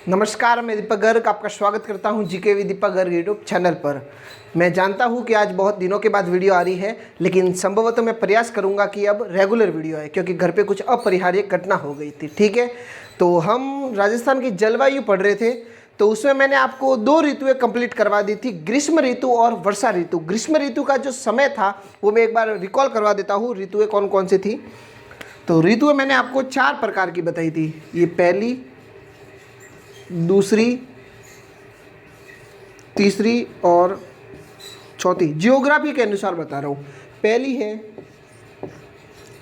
नमस्कार, मैं दीपक गर्ग आपका स्वागत करता हूं GK with Deepak Garg YouTube channel पर। मैं जानता हूं कि आज बहुत दिनों के बाद वीडियो आ रही है, लेकिन संभवतः मैं प्रयास करूंगा कि अब रेगुलर वीडियो है, क्योंकि घर पे कुछ अपरिहार्य घटना हो गई थी। ठीक है, तो हम राजस्थान की जलवायु पढ़ रहे थे, तो उसमें मैंने आपको 2 ऋतुएं कंप्लीट करवा दी थी, ग्रीष्म ऋतु और वर्षा ऋतु। ग्रीष्म ऋतु का जो समय था वो मैं एक बार रिकॉल करवा देता हूँ, ऋतुएँ कौन कौन सी थी। तो ऋतुएँ मैंने आपको 4 प्रकार की बताई थी। ये पहली, दूसरी, तीसरी और चौथी। जियोग्राफी के अनुसार बता रहा हूँ। पहली है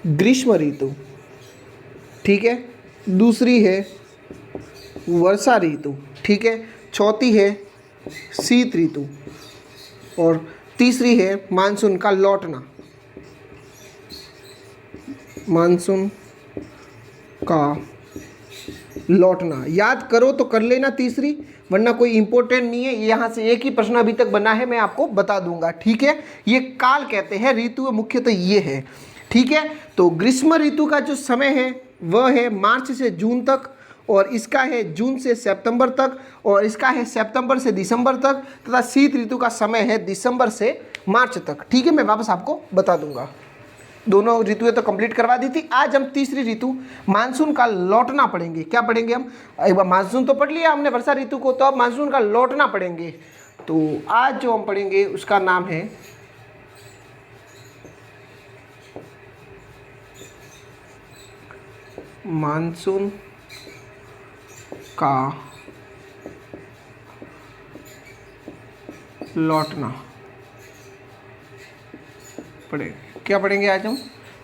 ग्रीष्म ऋतु, ठीक है। दूसरी है वर्षा ऋतु, ठीक है। चौथी है शीत ऋतु और तीसरी है मानसून का लौटना। मानसून का लौटना याद करो तो कर लेना तीसरी, वरना कोई इंपॉर्टेंट नहीं है। यहाँ से एक ही प्रश्न अभी तक बना है, मैं आपको बता दूंगा, ठीक है। ये काल कहते हैं, ऋतु मुख्यतः ये है, ठीक है। तो ग्रीष्म ऋतु का जो समय है वह है मार्च से जून तक, और इसका है जून से सितंबर तक, और इसका है सितंबर से दिसंबर तक, तथा शीत ऋतु का समय है दिसंबर से मार्च तक, ठीक है। मैं वापस आपको बता दूंगा। दोनों ऋतुएं तो कंप्लीट करवा दी थी। आज हम तीसरी ऋतु मानसून का लौटना पढ़ेंगे। क्या पढ़ेंगे हम? एक बार मानसून तो पढ़ लिया हमने वर्षा ऋतु को, तो अब मानसून का लौटना पढ़ेंगे। तो आज जो हम पढ़ेंगे उसका नाम है मानसून का लौटना पढ़ेंगे। क्या पढ़ेंगे आज हम?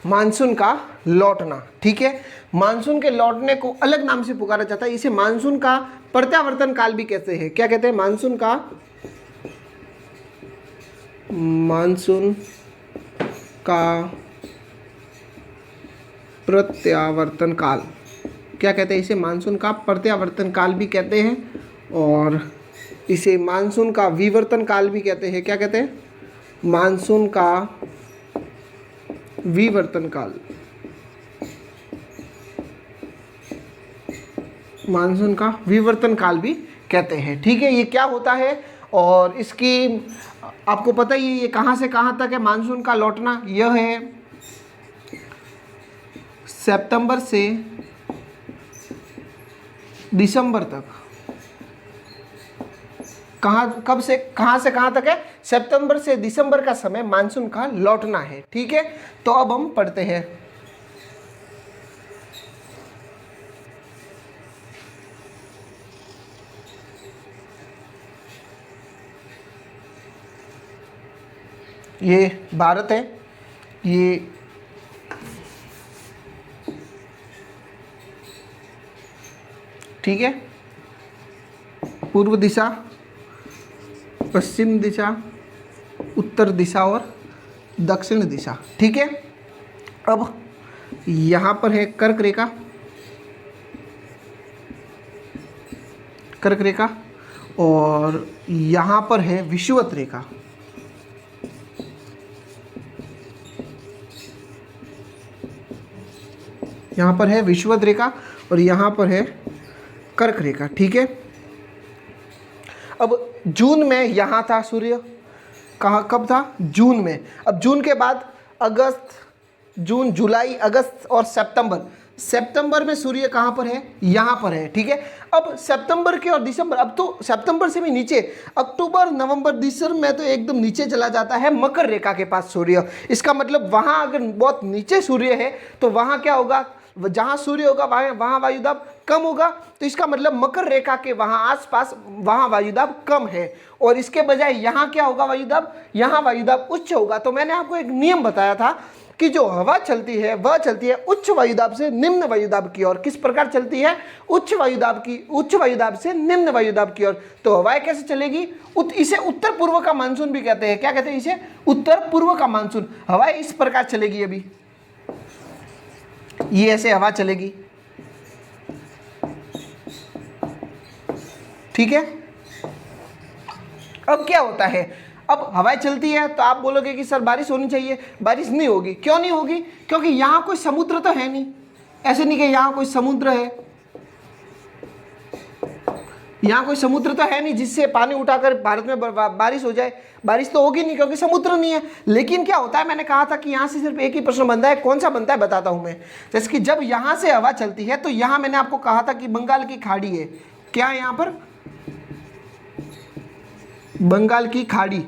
मानसून का लौटना, ठीक है। मानसून के लौटने को अलग नाम से पुकारा जाता है, इसे मानसून का प्रत्यावर्तन काल भी कहते हैं। क्या कहते हैं? मानसून का प्रत्यावर्तन काल। क्या कहते हैं? इसे मानसून का प्रत्यावर्तन काल भी कहते हैं, और इसे मानसून का विवर्तन काल भी कहते हैं। क्या कहते हैं? मानसून का विवर्तन काल। मानसून का विवर्तन काल भी कहते हैं, ठीक है। ये क्या होता है और इसकी आपको पता ही है, ये कहाँ से कहाँ तक है मानसून का लौटना? यह है सितंबर से दिसंबर तक। कहाँ से कहाँ तक है? सितंबर से दिसंबर का समय मानसून का लौटना है, ठीक है। तो अब हम पढ़ते हैं। ये भारत है, ये ठीक है। पूर्व दिशा, पश्चिम दिशा, उत्तर दिशा और दक्षिण दिशा, ठीक है। अब यहाँ पर है कर्क रेखा, कर्क रेखा, और यहाँ पर है विषुवत रेखा। यहाँ पर है विषुवत रेखा और यहाँ पर है कर्क रेखा, ठीक है। अब जून में यहाँ था सूर्य, कहाँ कब था? जून में। अब जून के बाद अगस्त, जून, जुलाई, अगस्त और सितंबर। सितंबर में सूर्य कहाँ पर है? यहाँ पर है, ठीक है। अब सितंबर के और दिसंबर, अब तो सितंबर से भी नीचे, अक्टूबर, नवंबर, दिसंबर में तो एकदम नीचे चला जाता है मकर रेखा के पास सूर्य। इसका मतलब वहाँ अगर बहुत नीचे सूर्य है तो वहाँ क्या होगा? जहाँ सूर्य होगा वहाँ वायुदाब कम होगा, तो इसका मतलब मकर रेखा के वहाँ आसपास वहाँ वायुदाब कम है, और इसके बजाय यहाँ क्या होगा? वायुदाब, यहाँ वायुदाब उच्च होगा। तो मैंने आपको एक नियम बताया था कि जो हवा चलती है वह चलती है उच्च वायुदाब से निम्न वायुदाब की ओर। किस प्रकार चलती है? उच्च वायुदाब से निम्न वायुदाब की ओर। तो हवाएं कैसे चलेगी? इसे उत्तर पूर्व का मानसून भी कहते हैं। क्या कहते हैं इसे? उत्तर पूर्व का मानसून। हवाएं इस प्रकार चलेगी, अभी ये ऐसे हवा चलेगी, ठीक है। अब क्या होता है? अब हवाएं चलती है तो आप बोलोगे कि सर बारिश होनी चाहिए, बारिश नहीं होगी। क्यों नहीं होगी? क्योंकि यहाँ कोई समुद्र तो है नहीं। ऐसे नहीं कि यहाँ कोई समुद्र है, यहाँ कोई समुद्र तो है नहीं जिससे पानी उठाकर भारत में बारिश हो जाए, बारिश तो होगी नहीं क्योंकि समुद्र नहीं है। लेकिन क्या होता है, मैंने कहा था कि यहाँ से सिर्फ एक ही प्रश्न बनता है, कौन सा बनता है बताता हूँ मैं। जैसे कि जब यहाँ से हवा चलती है तो यहाँ मैंने आपको कहा था कि बंगाल की खाड़ी है, क्या है यहाँ पर, बंगाल की खाड़ी।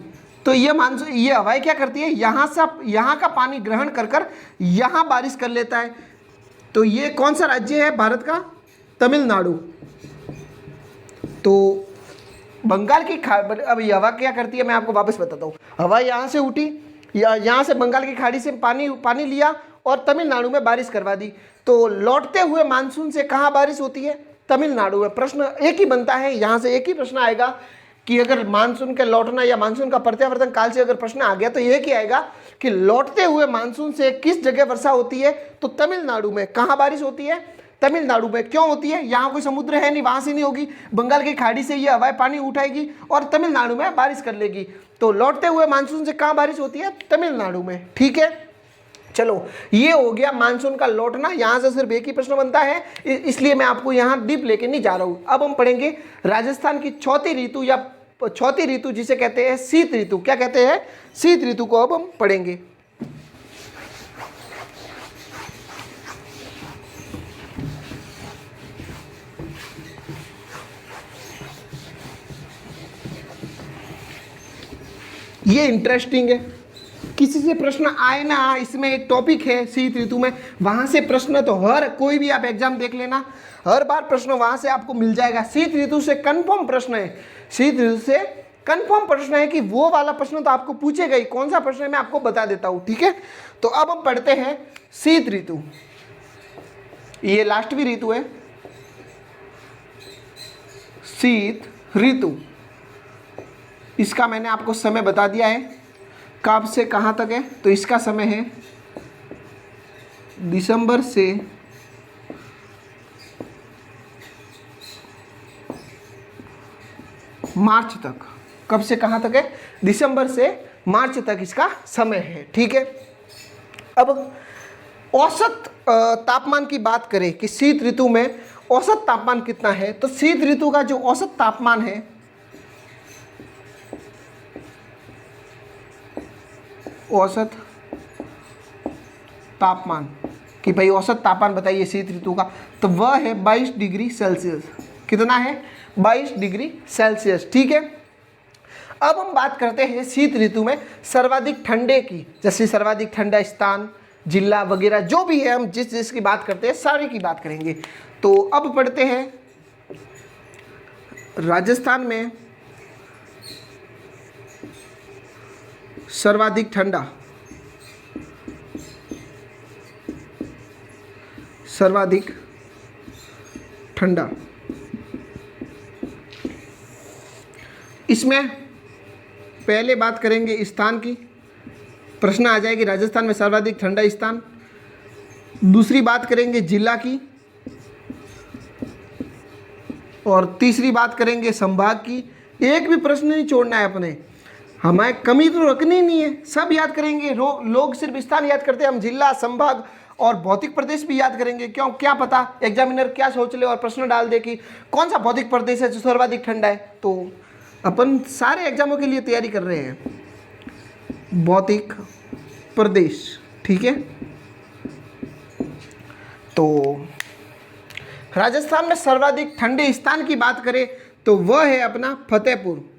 तो ये मानसून, ये हवाएं क्या करती है, यहाँ से यहाँ का पानी ग्रहण कर कर यहाँ बारिश कर लेता है। तो ये कौन सा राज्य है भारत का, तमिलनाडु। तो बंगाल की अब ये हवा क्या करती है मैं आपको वापस बताता हूँ। हवा यहाँ से उठी, यहाँ से बंगाल की खाड़ी से पानी लिया और तमिलनाडु में बारिश करवा दी। तो लौटते हुए मानसून से कहाँ बारिश होती है, तमिलनाडु में। प्रश्न एक ही बनता है, यहाँ से एक ही प्रश्न आएगा कि अगर मानसून के लौटना या मानसून का प्रत्यावर्तन काल से अगर प्रश्न आ गया तो ये क्या आएगा कि लौटते हुए मानसून से किस जगह वर्षा होती है, तो तमिलनाडु में। कहाँ बारिश होती है, तमिलनाडु में। क्यों होती है, यहाँ कोई समुद्र है नहीं, वहां से नहीं होगी, बंगाल की खाड़ी से ये हवाएं पानी उठाएगी और तमिलनाडु में बारिश कर लेगी। तो लौटते हुए मानसून से कहाँ बारिश होती है, तमिलनाडु में। ठीक है, चलो ये हो गया मानसून का लौटना। यहाँ से सिर्फ एक ही प्रश्न बनता है, इसलिए मैं आपको यहाँ डीप लेके नहीं जा रहा हूँ। अब हम पढ़ेंगे राजस्थान की चौथी ऋतु या चौथी ऋतु जिसे कहते हैं शीत ऋतु। क्या कहते हैं, शीत ऋतु को अब हम पढ़ेंगे। ये इंटरेस्टिंग है, किसी से प्रश्न आए ना आए, इसमें एक टॉपिक है शीत ऋतु में, वहां से प्रश्न तो हर कोई भी आप एग्जाम देख लेना, हर बार प्रश्न वहां से आपको मिल जाएगा। शीत ऋतु से कंफर्म प्रश्न है, शीत ऋतु से कंफर्म प्रश्न है कि वो वाला प्रश्न तो आपको पूछेगा ही। कौन सा प्रश्न है मैं आपको बता देता हूं, ठीक है। तो अब हम पढ़ते हैं शीत ऋतु। ये लास्टवी ऋतु है, शीत ऋतु। इसका मैंने आपको समय बता दिया है, कब से कहाँ तक है। तो इसका समय है दिसंबर से मार्च तक। कब से कहाँ तक है, दिसंबर से मार्च तक इसका समय है, ठीक है। अब औसत तापमान की बात करें कि शीत ऋतु में औसत तापमान कितना है, तो शीत ऋतु का जो औसत तापमान है, औसत तापमान कि भाई औसत तापमान बताइए शीत ऋतु का, तो वह है 22 डिग्री सेल्सियस। कितना है, 22 डिग्री सेल्सियस, ठीक है। अब हम बात करते हैं शीत ऋतु में सर्वाधिक ठंडे की, जैसे सर्वाधिक ठंडा स्थान, जिला वगैरह जो भी है, हम जिस जिसकी बात करते हैं सारे की बात करेंगे। तो अब पढ़ते हैं राजस्थान में सर्वाधिक ठंडा, सर्वाधिक ठंडा। इसमें पहले बात करेंगे स्थान की, प्रश्न आ जाएगी राजस्थान में सर्वाधिक ठंडा स्थान। दूसरी बात करेंगे जिला की, और तीसरी बात करेंगे संभाग की। एक भी प्रश्न नहीं छोड़ना है अपने, हमें कमी तो रखनी नहीं है, सब याद करेंगे। लोग सिर्फ स्थान याद करते हैं, हम जिला, संभाग और भौतिक प्रदेश भी याद करेंगे। क्यों, क्या पता एग्जामिनर क्या सोच ले और प्रश्न डाल दे कि कौन सा भौतिक प्रदेश है जो सर्वाधिक ठंडा है। तो अपन सारे एग्जामों के लिए तैयारी कर रहे हैं, भौतिक प्रदेश, ठीक है। तो राजस्थान में सर्वाधिक ठंडे स्थान की बात करें तो वह है अपना फतेहपुर।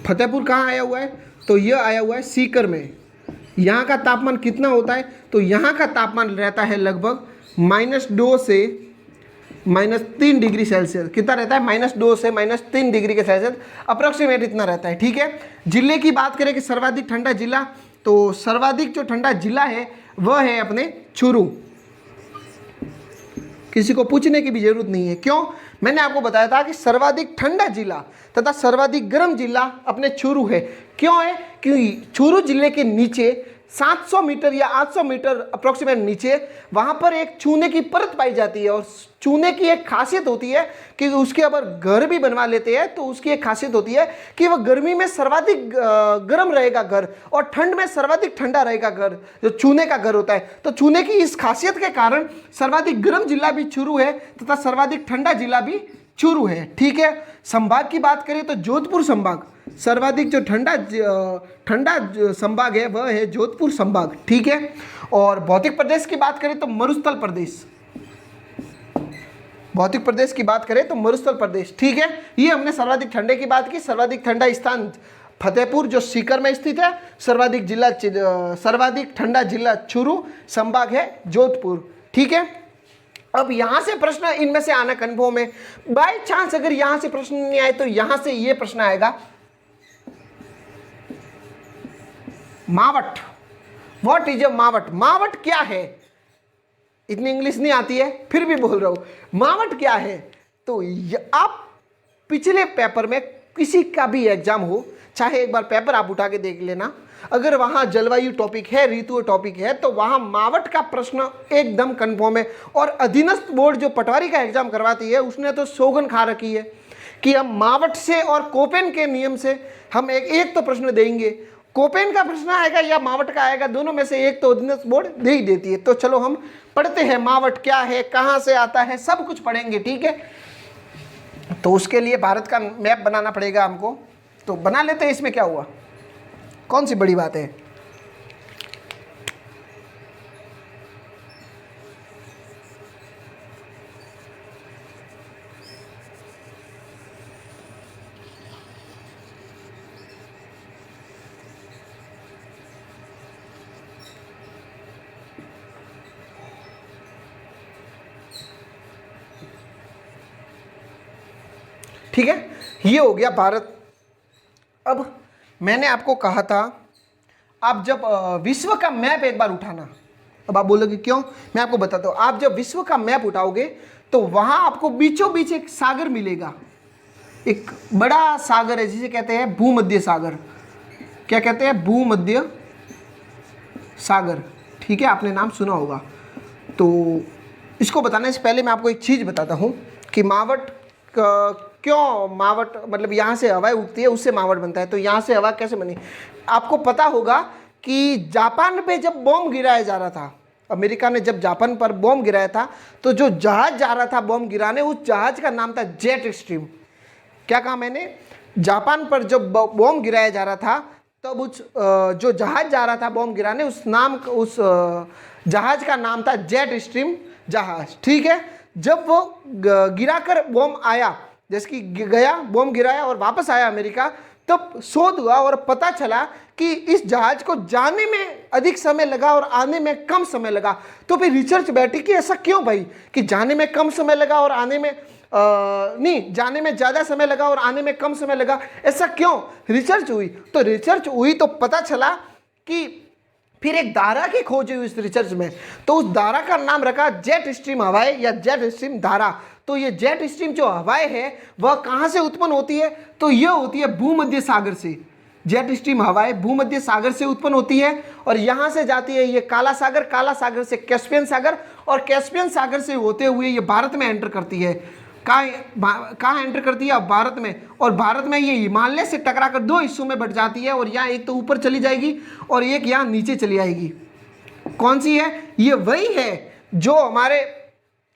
फतेहपुर कहाँ आया हुआ है, तो यह आया हुआ है सीकर में। यहाँ का तापमान कितना होता है, तो यहाँ का तापमान रहता है लगभग -2 से -3 डिग्री सेल्सियस। कितना रहता है, -2 से -3 डिग्री के सेल्सियस, अप्रोक्सीमेट इतना रहता है, ठीक है। जिले की बात करें कि सर्वाधिक ठंडा जिला, तो सर्वाधिक जो ठंडा जिला है वह है अपने चूरू। किसी को पूछने की भी जरूरत नहीं है, क्यों, मैंने आपको बताया था कि सर्वाधिक ठंडा जिला तथा सर्वाधिक गर्म जिला अपने चूरू है। क्यों है, क्योंकि चूरू जिले के नीचे 700 मीटर या 800 मीटर अप्रोक्सीमेट नीचे वहां पर एक चूने की परत पाई जाती है। और चूने की एक खासियत होती है कि उसके अगर घर भी बनवा लेते हैं तो उसकी एक खासियत होती है कि वह गर्मी में सर्वाधिक गर्म रहेगा घर, और ठंड में सर्वाधिक ठंडा रहेगा घर, जो चूने का घर होता है। तो चूने की इस खासियत के कारण सर्वाधिक गर्म जिला भी चूरू है तथा सर्वाधिक ठंडा जिला भी चूरू है। ठीक है, संभाग की बात करें तो जोधपुर संभाग, सर्वाधिक जो ठंडा संभाग है वह है जोधपुर संभाग। ठीक है, और भौतिक प्रदेश की बात करें तो मरुस्थल प्रदेश, भौतिक प्रदेश की बात करें तो मरुस्थल प्रदेश। ठीक है, ये हमने सर्वाधिक ठंडे की बात की। सर्वाधिक ठंडा स्थान फतेहपुर जो सीकर में स्थित है, सर्वाधिक ठंडा जिला चूरू, संभाग है जोधपुर। ठीक है, अब यहां से प्रश्न इनमें से आना कन्फर्म है। बाय चांस अगर यहां से प्रश्न नहीं आए तो यहां से ये प्रश्न आएगा, मावट। What is a मावट? मावट क्या है? इतनी इंग्लिश नहीं आती है फिर भी बोल रहा हूं, मावट क्या है? तो आप पिछले पेपर में किसी का भी एग्जाम हो, चाहे एक बार पेपर आप उठा के देख लेना, अगर वहां जलवायु टॉपिक है, ऋतु टॉपिक है, तो वहां मावट का प्रश्न एकदम कंफर्म है। और अधीनस्थ बोर्ड जो पटवारी का एग्जाम करवाती है उसने तो सौगन खा रखी है कि हम मावट से और कोपेन के नियम से हम एक तो प्रश्न देंगे। कोपेन का प्रश्न आएगा या मावट का आएगा, दोनों में से एक तो अधीनस्थ बोर्ड दे ही देती है। तो चलो हम पढ़ते हैं मावट क्या है, कहां से आता है, सब कुछ पढ़ेंगे। ठीक है, तो उसके लिए भारत का मैप बनाना पड़ेगा हमको, तो बना लेते हैं। इसमें क्या हुआ, कौन सी बड़ी बात है? ठीक है, ये हो गया भारत। अब मैंने आपको कहा था आप जब विश्व का मैप एक बार उठाना, अब आप बोलोगे क्यों, मैं आपको बताता हूँ। आप जब विश्व का मैप उठाओगे तो वहां आपको बीचों बीच एक सागर मिलेगा, एक बड़ा सागर है जिसे कहते हैं भूमध्य सागर। क्या कहते हैं? भूमध्य सागर। ठीक है, आपने नाम सुना होगा। तो इसको बताने से पहले मैं आपको एक चीज़ बताता हूँ कि मावट क्यों, मावट मतलब यहाँ से हवा उठती है उससे मावट बनता है। तो यहाँ से हवा कैसे बनी? आपको पता होगा कि जापान पे जब बॉम्ब गिराया जा रहा था, अमेरिका ने जब जापान पर बॉम्ब गिराया था, तो जो जहाज जा रहा था बॉम्ब गिराने, उस जहाज का नाम था जेट स्ट्रीम। क्या कहा मैंने? जापान पर जब बॉम्ब गिराया जा रहा था तब उस जो जहाज जा रहा था बॉम्ब गिराने, उस जहाज का नाम था जेट स्ट्रीम जहाज। ठीक है, जब वो गिराकर बॉम्ब आया, जैसे कि गया बॉम्ब गिराया और वापस आया अमेरिका, तब शोध हुआ और पता चला कि इस जहाज को जाने में अधिक समय लगा और आने में कम समय लगा। तो फिर रिसर्च बैठी कि ऐसा क्यों भाई, कि जाने में कम समय लगा और आने में नहीं, जाने में ज़्यादा समय लगा और आने में कम समय लगा, ऐसा क्यों? रिसर्च हुई। तो रिसर्च हुई तो पता चला कि फिर एक धारा की खोज हुई इस रिसर्च में, तो उस धारा का नाम रखा जेट स्ट्रीम हवाएं या जेट स्ट्रीम धारा। तो ये जेट स्ट्रीम जो हवाएं है वह कहाँ से उत्पन्न होती है? तो यह होती है भूमध्य सागर से। जेट स्ट्रीम हवाएं भूमध्य सागर से उत्पन्न होती है और यहाँ से जाती है ये काला सागर, काला सागर से कैस्पियन सागर, और कैस्पियन सागर से होते हुए ये भारत में एंटर करती है। कहाँ एंटर करती है? भारत में। और भारत में ये हिमालय से टकराकर दो हिस्सों में बट जाती है, और यहाँ एक तो ऊपर चली जाएगी और एक यहाँ नीचे चली आएगी। कौन सी है? ये वही है जो हमारे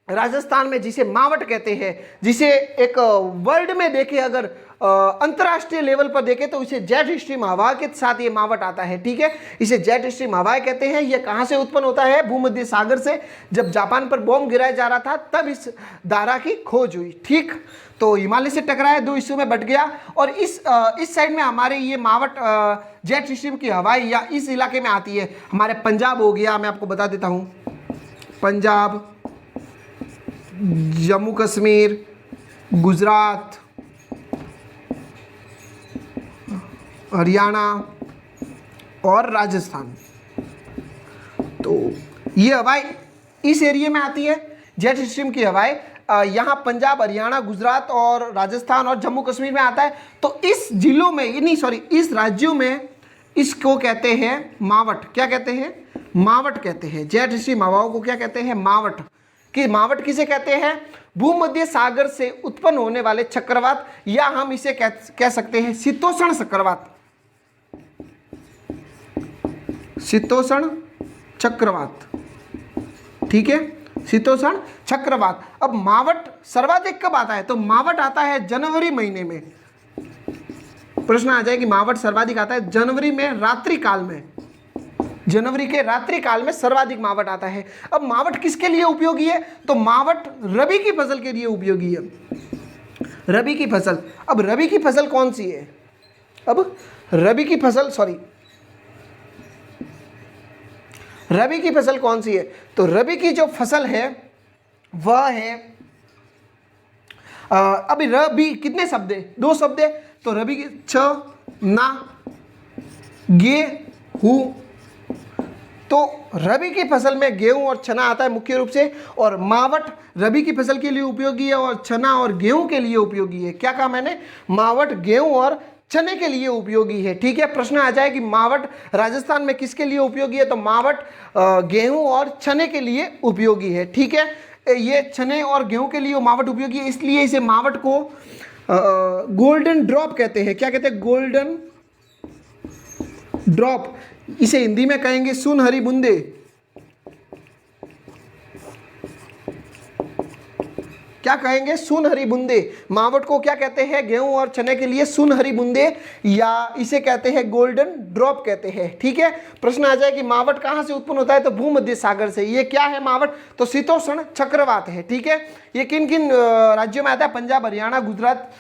राजस्थान में जिसे मावट कहते हैं, जिसे एक वर्ल्ड में देखे, अगर अंतर्राष्ट्रीय लेवल पर देखें तो इसे जेट स्ट्रीम हवा के साथ ये मावट आता है। ठीक है, इसे जेट स्ट्रीम हवाएं कहते हैं। ये कहाँ से उत्पन्न होता है? भूमध्य सागर से। जब जापान पर बॉम्ब गिराया जा रहा था तब इस धारा की खोज हुई। ठीक, तो हिमालय से टकराया, दो हिस्सों में बट गया, और इस साइड में हमारे ये मावट जेट स्ट्रीम की हवाएं या इस इलाके में आती है। हमारे पंजाब हो गया, मैं आपको बता देता हूँ, पंजाब, जम्मू कश्मीर, गुजरात, हरियाणा और राजस्थान। तो ये हवाएं इस एरिया में आती है, जेट स्ट्रीम की हवाएं यहाँ पंजाब, हरियाणा, गुजरात और राजस्थान और जम्मू कश्मीर में आता है। तो इस जिलों में, नहीं सॉरी, इस राज्यों में इसको कहते हैं मावट। क्या कहते हैं? मावट कहते हैं। जेट स्ट्रीम हवाओं को क्या कहते हैं? मावट। कि मावट किसे कहते हैं? भूमध्य सागर से उत्पन्न होने वाले चक्रवात, या हम इसे कह सकते हैं शीतोष्ण चक्रवात। शीतोष्ण चक्रवात, ठीक है, शीतोष्ण चक्रवात। अब मावट सर्वाधिक कब आता है? तो मावट आता है जनवरी महीने में। प्रश्न आ जाए कि मावट सर्वाधिक आता है जनवरी में, रात्रि काल में। जनवरी के रात्रि काल में सर्वाधिक मावट आता है। अब मावट किसके लिए उपयोगी है? तो मावट रबी की फसल के लिए उपयोगी है। रबी की फसल। अब रबी की फसल कौन सी है? अब रबी की फसल, सॉरी, रबी की फसल कौन सी है? तो रबी की जो फसल है वह है, अभी रबी कितने शब्द है? 2 शब्द है। तो रबी की छ ना गे हु। तो रबी की फसल में गेहूं और चना आता है मुख्य रूप से, और मावट रबी की फसल के लिए उपयोगी है और चना और गेहूं के लिए उपयोगी है। क्या कहा मैंने? मावट गेहूं और चने के लिए उपयोगी है। ठीक है, प्रश्न आ जाए कि मावट राजस्थान में किसके लिए उपयोगी है? तो मावट गेहूं और चने के लिए उपयोगी है। ठीक है, ये चने और गेहूं के लिए मावट उपयोगी है, इसलिए इसे मावट को गोल्डन ड्रॉप कहते हैं। क्या कहते हैं? Golden drop. इसे हिंदी में कहेंगे सुनहरी बूंदे। क्या कहेंगे? सुनहरी बूंदे। मावट को क्या कहते हैं? गेहूं और चने के लिए सुनहरी बूंदे, या इसे कहते हैं गोल्डन ड्रॉप कहते हैं। ठीक है, प्रश्न आ जाए कि मावट कहां से उत्पन्न होता है? तो भूमध्य सागर से। ये क्या है मावट? तो शीतोष्ण चक्रवात है। ठीक है, ये किन किन राज्यों में आता है? पंजाब, हरियाणा, गुजरात,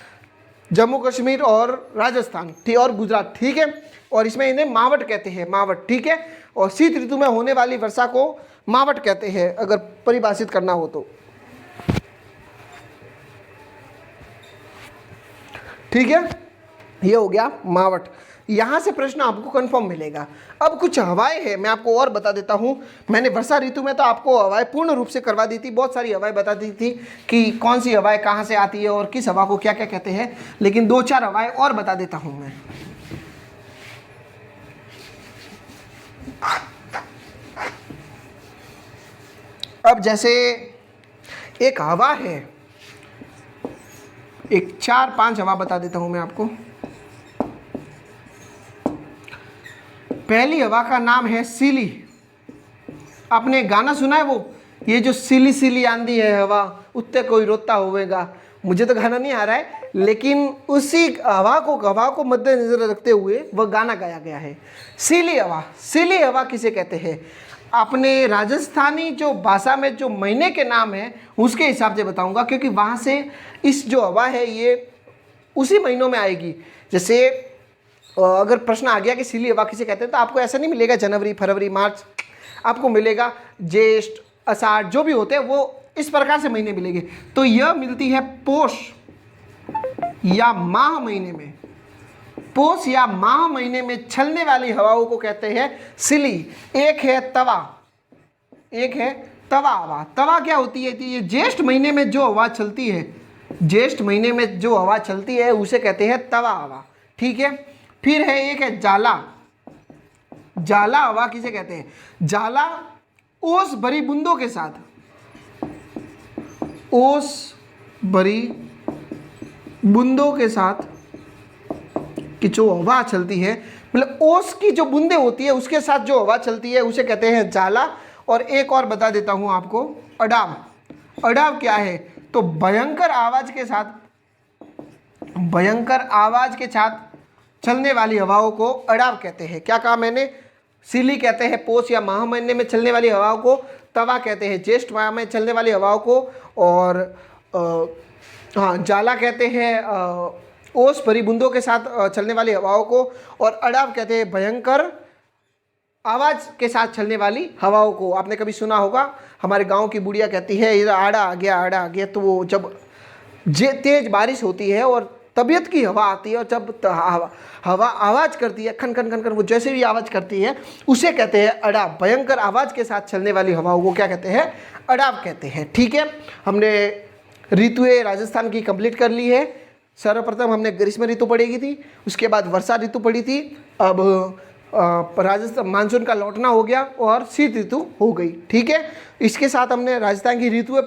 जम्मू कश्मीर और राजस्थान, ठीक, और गुजरात। ठीक है, और इसमें इन्हें मावट कहते हैं, मावट। ठीक है, और शीत ऋतु में होने वाली वर्षा को मावट कहते हैं, अगर परिभाषित करना हो तो। ठीक है, ये हो गया मावट। यहां से प्रश्न आपको कंफर्म मिलेगा। अब कुछ हवाएं हैं, मैं आपको और बता देता हूं। मैंने वर्षा ऋतु में तो आपको हवाएं पूर्ण रूप से करवा दी थी, बहुत सारी हवाएं बता दी थी कि कौन सी हवाएं कहां से आती है और किस हवा को क्या क्या कहते हैं, लेकिन 2-4 हवाएं और बता देता हूं मैं। अब जैसे एक हवा है, एक 4-5 हवा बता देता हूं मैं आपको। पहली हवा का नाम है सिली। आपने गाना सुना है वो, ये जो सिली सिली आंधी है हवा, उत्ते कोई रोता होवेगा। मुझे तो गाना नहीं आ रहा है, लेकिन उसी हवा को मद्देनजर रखते हुए वह गाना गाया गया है। सिली हवा। सिली हवा किसे कहते हैं? अपने राजस्थानी जो भाषा में जो महीने के नाम है उसके हिसाब से बताऊंगा, क्योंकि वहाँ से इस जो हवा है ये उसी महीनों में आएगी। जैसे अगर प्रश्न आ गया कि सिली हवा किसे कहते हैं, तो आपको ऐसा नहीं मिलेगा जनवरी, फरवरी, मार्च, आपको मिलेगा ज्येष्ठ, आषाढ़, जो भी होते हैं वो इस प्रकार से महीने मिलेंगे। तो यह मिलती है पोष या माह महीने में। पोष या माह महीने में चलने वाली हवाओं को कहते हैं सिली। एक है तवा, एक है तवा हवा। तवा क्या होती है? ये ज्येष्ठ महीने में जो हवा चलती है, ज्येष्ठ महीने में जो हवा चलती है उसे कहते हैं तवा हवा। ठीक है, फिर है एक है जाला। जाला हवा किसे कहते हैं? जाला ओस भरी बूंदों के साथ, ओस भरी बूंदों के साथ कि जो हवा चलती है, मतलब ओस की जो बूंदें होती है उसके साथ जो हवा चलती है उसे कहते हैं जाला। और एक और बता देता हूं आपको, अडाव। अडाव क्या है? तो भयंकर आवाज के साथ, भयंकर आवाज के साथ चलने वाली हवाओं को अडाव कहते हैं। क्या कहा मैंने? सिली कहते हैं पोष या माह महीने में चलने वाली हवाओं को, तवा कहते हैं ज्येष्ठ माह में चलने वाली हवाओं को, और जाला कहते हैं ओस भरी बूंदों के साथ चलने वाली हवाओं को, और अडाव कहते हैं भयंकर आवाज़ के साथ चलने वाली हवाओं को। आपने कभी सुना होगा, हमारे गांव की बुढ़िया कहती है इधर आड़ा आ गया, आड़ा आ गया। तो वो जब तेज बारिश होती है और तबीयत की हवा आती है, और जब हवा आवाज़ करती है खन खन खन खन, वो जैसे भी आवाज़ करती है उसे कहते हैं अडाव। भयंकर आवाज़ के साथ चलने वाली हवाओं को क्या कहते हैं? अडाव कहते हैं। ठीक है, हमने ऋतुएं राजस्थान की कंप्लीट कर ली है। सर्वप्रथम हमने ग्रीष्म ऋतु पढ़ी थी, उसके बाद वर्षा ऋतु पढ़ी थी, अब राजस्थान मानसून का लौटना हो गया और शीत ऋतु हो गई। ठीक है, इसके साथ हमने राजस्थान की ऋतुएं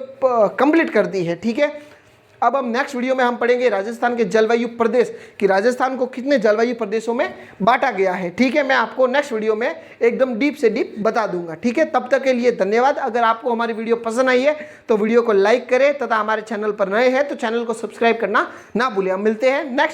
कंप्लीट कर दी है। ठीक है, अब हम नेक्स्ट वीडियो में हम पढ़ेंगे राजस्थान के जलवायु प्रदेश कि राजस्थान को कितने जलवायु प्रदेशों में बांटा गया है। ठीक है, मैं आपको नेक्स्ट वीडियो में एकदम डीप से डीप बता दूंगा। ठीक है, तब तक के लिए धन्यवाद। अगर आपको हमारी वीडियो पसंद आई है तो वीडियो को लाइक करें तथा हमारे चैनल पर नए हैं तो चैनल को सब्सक्राइब करना ना भूलें। हम मिलते हैं नेक्स्ट